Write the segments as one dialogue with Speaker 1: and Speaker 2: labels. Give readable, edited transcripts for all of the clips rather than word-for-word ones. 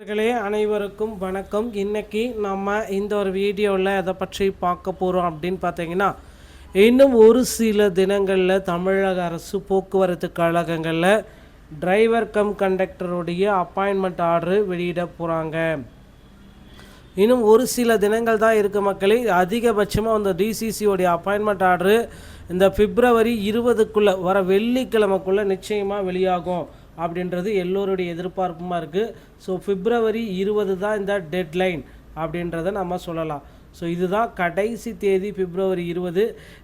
Speaker 1: நண்பர்களே அனைவருக்கும் வணக்கம். இன்றைக்கி நம்ம இந்த ஒரு வீடியோவில் எதை பற்றி பார்க்க போகிறோம் அப்படின்னு பார்த்தீங்கன்னா, இன்னும் ஒரு சில தினங்களில் தமிழக அரசு போக்குவரத்து கழகங்களில் டிரைவர் கம் கண்டக்டருடைய அப்பாயின்மெண்ட் ஆர்டரு வெளியிட போகிறாங்க. இன்னும் ஒரு சில தினங்கள் தான் இருக்குது மக்களே. அதிகபட்சமாக அந்த டிசிசியோடைய அப்பாயின்மெண்ட் ஆர்டரு இந்த பிப்ரவரி 20க்குள்ளே வர வெள்ளிக்கிழமைக்குள்ளே நிச்சயமாக வெளியாகும் அப்படின்றது எல்லோருடைய எதிர்பார்ப்புமாக இருக்குது. ஸோ பிப்ரவரி 20 தான் இந்த டெட்லைன் அப்படின்றத நம்ம சொல்லலாம். ஸோ இதுதான் கடைசி தேதி பிப்ரவரி 20.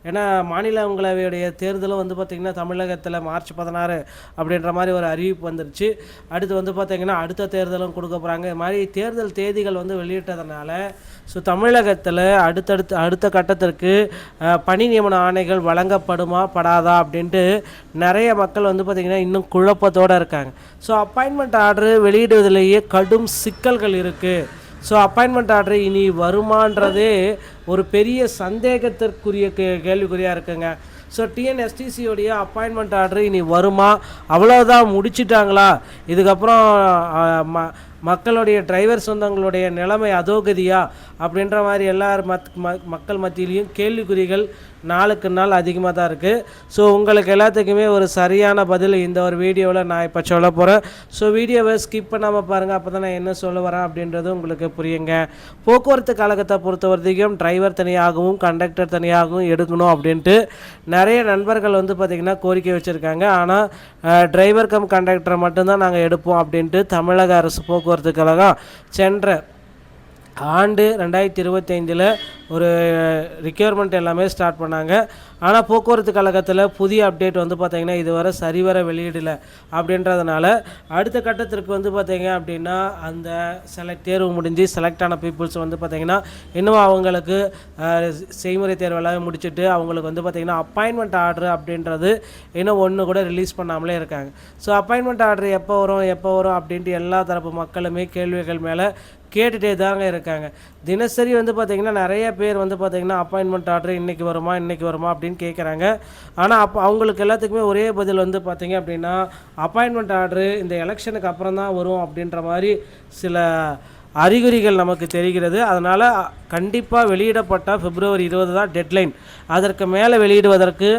Speaker 1: ஏன்னா மாநிலங்களவையுடைய தேர்தலும் வந்து பார்த்திங்கன்னா தமிழகத்தில் மார்ச் 16 அப்படின்ற மாதிரி ஒரு அறிவிப்பு வந்துருச்சு. அடுத்து பார்த்திங்கன்னா அடுத்த தேர்தலும் கொடுக்க போகிறாங்க. இது மாதிரி தேர்தல் தேதிகள் வெளியிட்டதுனால ஸோ தமிழகத்தில் அடுத்த கட்டத்திற்கு பணி நியமன ஆணைகள் வழங்கப்படுமா படாதா அப்படின்ட்டு நிறைய மக்கள் பார்த்திங்கன்னா இன்னும் குழப்பத்தோடு இருக்காங்க. ஸோ அப்பாயின்மெண்ட் ஆர்டரு வெளியிடுவதிலேயே கடும் சிக்கல்கள் இருக்குது. ஸோ அப்பாயின்மெண்ட் ஆர்டர் இனி வருமானதே ஒரு பெரிய சந்தேகத்திற்குரிய கேள்விக்குறியாக இருக்குங்க. ஸோ டிஎன்எஸ்டிசியோடைய அப்பாயின்மெண்ட் ஆர்டர் இனி வருமா, அவ்வளோதான் முடிச்சிட்டாங்களா, இதுக்கப்புறம் மக்களுடைய டிரைவர் சொந்தங்களுடைய நிலைமை அதோகதியா அப்படின்ற மாதிரி மக்கள் மத்தியிலையும் கேள்விக்குறிகள் நாளுக்கு நாள் அதிகமாக தான் இருக்குது. ஸோ உங்களுக்கு எல்லாத்துக்குமே ஒரு சரியான பதில் இந்த ஒரு வீடியோவில் நான் இப்போ சொல்ல போகிறேன். ஸோ வீடியோவை ஸ்கிப் பண்ணாமல் பாருங்கள், அப்போ தான் நான் என்ன சொல்ல வரேன் அப்படின்றது உங்களுக்கு புரியுங்க. போக்குவரத்து கழகத்தை பொறுத்த வரைக்கும் டிரைவர் தனியாகவும் கண்டக்டர் தனியாகவும் எடுக்கணும் அப்படின்ட்டு நிறைய நண்பர்கள் பார்த்திங்கன்னா கோரிக்கை வச்சுருக்காங்க. ஆனால் டிரைவர் கம் கண்டக்டரை மட்டும்தான் நாங்கள் எடுப்போம் அப்படின்ட்டு தமிழக அரசு போக்குவரத்து கழகம் சென்ற ஆண்டு 2025 ஒரு ரிக்யர்மெண்ட் எல்லாமே ஸ்டார்ட் பண்ணாங்க. ஆனால் போக்குவரத்து கழகத்தில் புதிய அப்டேட் பார்த்திங்கன்னா இதுவரை சரிவர வெளியிடலை. அப்படின்றதுனால அடுத்த கட்டத்திற்கு பார்த்திங்க அப்படின்னா அந்த தேர்வு முடிஞ்சு செலக்ட் ஆன பீப்புள்ஸ் பார்த்திங்கன்னா இன்னும் அவங்களுக்கு செய்முறை தேர்வு எல்லாமே முடிச்சுட்டு அவங்களுக்கு பார்த்திங்கன்னா அப்பாயின்மெண்ட் ஆர்டர் அப்படின்றது இன்னும் ஒன்று கூட ரிலீஸ் பண்ணாமலே இருக்காங்க. ஸோ அப்பாயின்மெண்ட் ஆர்டர் எப்போ வரும் அப்படின்ட்டு எல்லா தரப்பு மக்களுமே கேள்விகள் மேலே கேட்டுகிட்டே தாங்க இருக்காங்க. தினசரி பார்த்திங்கன்னா நிறைய பேர் பார்த்திங்கன்னா அப்பாயின்மெண்ட் ஆர்டர் இன்றைக்கி வருமா அப்படின்னு கேட்குறாங்க. ஆனால் அவங்களுக்கு எல்லாத்துக்குமே ஒரே பதில் பார்த்திங்க அப்படின்னா அப்பாயின்மெண்ட் ஆர்டரு இந்த எலெக்ஷனுக்கு அப்புறம் தான் வரும் அப்படின்ற மாதிரி சில அறிகுறிகள் நமக்கு தெரிகிறது. அதனால் கண்டிப்பாக வெளியிடப்பட்டால் பிப்ரவரி 20 தான் டெட்லைன். அதற்கு மேலே வெளியிடுவதற்கு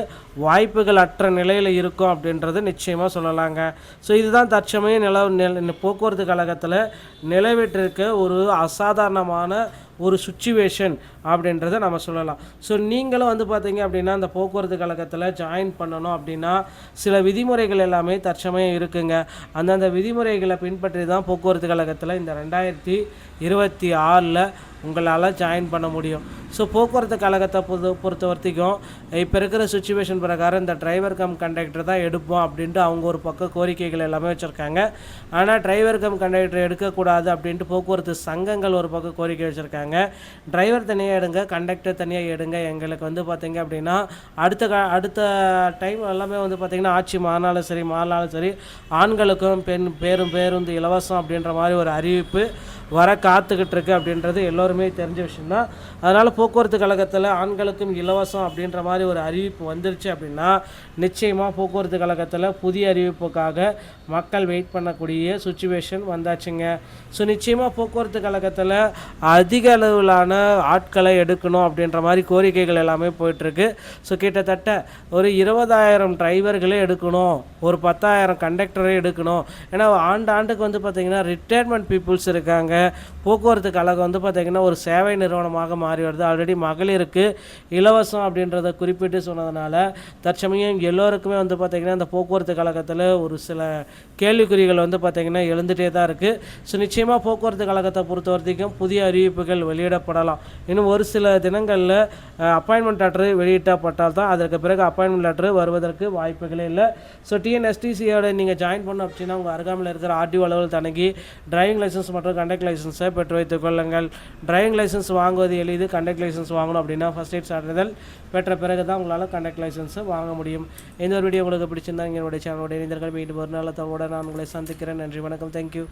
Speaker 1: வாய்ப்புகள் அற்ற நிலையில் இருக்கும் அப்படின்றது நிச்சயமாக சொல்லலாங்க. ஸோ இதுதான் தற்சமயம் போக்குவரத்து கழகத்தில் நிலவிட்டிருக்க ஒரு அசாதாரணமான ஒரு சுச்சுவேஷன் அப்படின்றத நம்ம சொல்லலாம். ஸோ நீங்களும் பார்த்தீங்க அப்படின்னா அந்த போக்குவரத்து கழகத்தில் ஜாயின் பண்ணணும் அப்படின்னா சில விதிமுறைகள் எல்லாமே தற்சமயம் இருக்குங்க. அந்தந்த விதிமுறைகளை பின்பற்றி தான் போக்குவரத்து கழகத்தில் இந்த 2026 உங்களால் ஜாயின் பண்ண முடியும். ஸோ போக்குவரத்து கழகத்தை பொறுத்த வரைக்கும் இப்போ இருக்கிற சுச்சுவேஷன் பிரகாரம் இந்த டிரைவர் கம் கண்டக்டர் தான் எடுப்போம் அப்படின்ட்டு அவங்க ஒரு பக்கம் கோரிக்கைகள் எல்லாமே வச்சுருக்காங்க. ஆனால் டிரைவர் கம் கண்டக்டர் எடுக்கக்கூடாது அப்படின்ட்டு போக்குவரத்து சங்கங்கள் ஒரு பக்கம் கோரிக்கை வச்சுருக்காங்க. டிரைவர் தனியாக எடுங்க, கண்டக்டர் தனியாக எடுங்க, எங்களுக்கு பார்த்திங்க அப்படின்னா அடுத்த டைம் எல்லாமே பார்த்திங்கன்னா ஆட்சி மாறினாலும் சரி ஆண்களுக்கும் பேருந்து இலவசம் அப்படின்ற மாதிரி ஒரு அறிவிப்பு வர காத்துக்கிட்டு இருக்கு அப்படின்றது எல்லோருமே தெரிஞ்ச விஷயம்தான். அதனால் போக்குவரத்து கழகத்தில் ஆண்களுக்கும் இலவசம் அப்படின்ற மாதிரி ஒரு அறிவிப்பு வந்துருச்சு அப்படின்னா நிச்சயமாக போக்குவரத்து கழகத்தில் புதிய அறிவிப்புக்காக மக்கள் வெயிட் பண்ணக்கூடிய சுச்சுவேஷன் வந்தாச்சுங்க. ஸோ நிச்சயமாக போக்குவரத்து கழகத்தில் அதிக அளவிலான ஆட்களை எடுக்கணும் அப்படின்ற மாதிரி கோரிக்கைகள் எல்லாமே போயிட்டுருக்கு. ஸோ கிட்டத்தட்ட ஒரு 20,000 டிரைவர்களே எடுக்கணும், ஒரு 10,000 கண்டக்டரே எடுக்கணும். ஏன்னா ஆண்டுக்கு பார்த்திங்கன்னா ரிட்டையர்மெண்ட் பீப்புள்ஸ் இருக்காங்க. போக்குவரத்து கழகம் பார்த்திங்கன்னா ஒரு சேவை நிறுவனமாக மாறி வருது. ஆல்ரெடி மகளிருக்கு இலவசம் அப்படின்றத குறிப்பிட்டு சொன்னதுனால தற்சமயம் எல்லோருக்குமே பார்த்திங்கன்னா இந்த போக்குவரத்து கழகத்தில் ஒரு சில கேள்விக்குறிகள் பார்த்திங்கன்னா எழுந்துகிட்டே தான் இருக்குது. ஸோ நிச்சயமாக போக்குவரத்து கழகத்தை பொறுத்த வரைக்கும் புதிய அறிவிப்புகள் வெளியிடப்படலாம். இன்னும் ஒரு சில தினங்களில் அப்பாயின்மெண்ட் லெட்டர் வெளியிட்டப்பட்டால் தான் அதற்கு பிறகு அப்பாயின்மெண்ட் லெட்டர் வருவதற்கு வாய்ப்புகளே இல்லை. ஸோ டிஎன்எஸ்டிசியோட நீங்கள் ஜாயின் பண்ணோம் அப்படின்னா உங்கள் அருகாமையில் இருக்கிற ஆர்டிஓ அலுவலகத்தில் தனக்கி டிரைவிங் லைசன்ஸ் மற்றும் கண்டக்ட் லைசன்ஸை பெற்று வைத்துக் கொள்ளுங்கள். டிரைவிங் லைசன்ஸ் வாங்குவது எளிது. கண்டக்ட் லைசன்ஸ் வாங்கணும் அப்படின்னா ஃபர்ஸ்ட் எய்ட் சான்றிதழ் பெற்ற பிறகு தான் உங்களால் கண்டக்ட் லைசன்ஸை வாங்க முடியும். இந்த ஒரு வீடியோ உங்களுக்கு பிடிச்சிருந்தா எங்களுடைய சேனலுடைய இணைந்தர்கள் மீண்டும் ஒரு நாள் தவிர நான் உங்களை சந்திக்கிறேன். நன்றி, வணக்கம், தேங்க்யூ.